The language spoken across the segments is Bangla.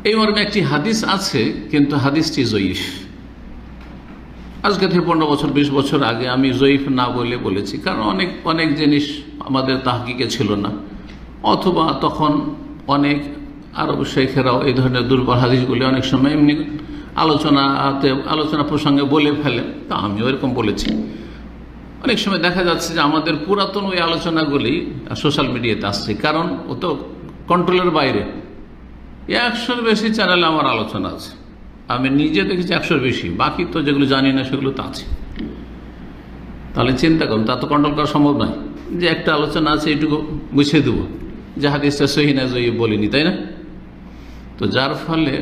এই মর্মে একটি হাদিস আছে, কিন্তু হাদিসটি জয়ীফ। আজকে থেকে 15 বছর 20 বছর আগে আমি জয়ীফ না বলে বলেছি, কারণ অনেক অনেক জিনিস আমাদের তাহকিকে ছিল না, অথবা তখন অনেক আরব শেখেরাও এই ধরনের দুর্বল হাদিসগুলি অনেক সময় এমনি আলোচনা প্রসঙ্গে বলে ফেলে। তা আমিও এরকম বলেছি। অনেক সময় দেখা যাচ্ছে যে আমাদের পুরাতন ওই আলোচনাগুলি সোশ্যাল মিডিয়াতে আসছে, কারণ ও তো কন্ট্রোলের বাইরে। 100-র বেশি চ্যানেলে আমার আলোচনা আছে, আমি নিজে দেখেছি 100-র বেশি, বাকি তো যেগুলো জানি না সেগুলো তো আছে। তাহলে চিন্তা করুন, তা তো কন্ট্রোল করা সম্ভব নয় যে একটা আলোচনা আছে এইটুকু গুছিয়ে দেবো যে হাদিসটা সহিহ না জয়ীফ বলিনি, তাই না? তো যার ফলে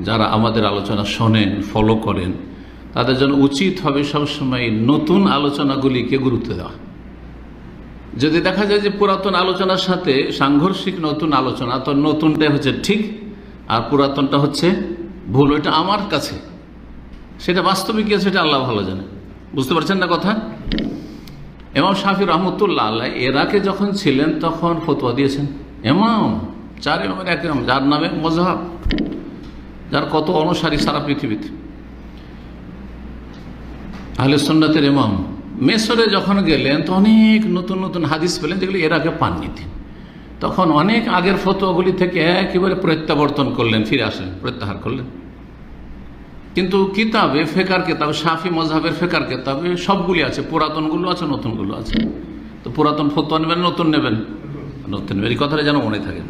যারা আমাদের আলোচনা শোনেন, ফলো করেন, তাদের জন্য উচিত হবে সবসময় নতুন আলোচনাগুলিকে গুরুত্ব দেওয়া। যদি দেখা যায় যে পুরাতন আলোচনার সাথে সাংঘর্ষিক নতুন আলোচনা, তো নতুনটা হচ্ছে ঠিক আর পুরাতনটা হচ্ছে ভুল। ওইটা আমার কাছে, সেটা বাস্তবিক কি সেটা আল্লাহ ভালো জানে। বুঝতে পারছেন না কথা? ইমাম শাফি রহমতুল্লাহ আলাইহ ইরাকে যখন ছিলেন তখন ফতোয়া দিয়েছেন। ইমাম, 4 ইমামের এক ইমাম, যার নামে মযহাব, যার কত অনুসারী সারা পৃথিবীতে, আহলে সুন্নাতের ইমাম। মিশরে যখন গেলেন তো অনেক নতুন নতুন হাদিস পেলেন যেগুলি এর আগে পাননি। তখন অনেক আগের ফতোয়াগুলি থেকে একেবারে প্রত্যাবর্তন করলেন, ফিরে আসলেন, প্রত্যাহার করলেন। কিন্তু কিতাবে, ফেকার কিতাবে, শাফি মযহাবের ফেকার কিতাবে সবগুলি আছে, পুরাতনগুলো আছে, নতুনগুলো আছে। তো পুরাতন ফতোয়া নেবেন, নতুন নেবেন, নতুন নেবেন, এই কথাটা যেন মনে থাকে।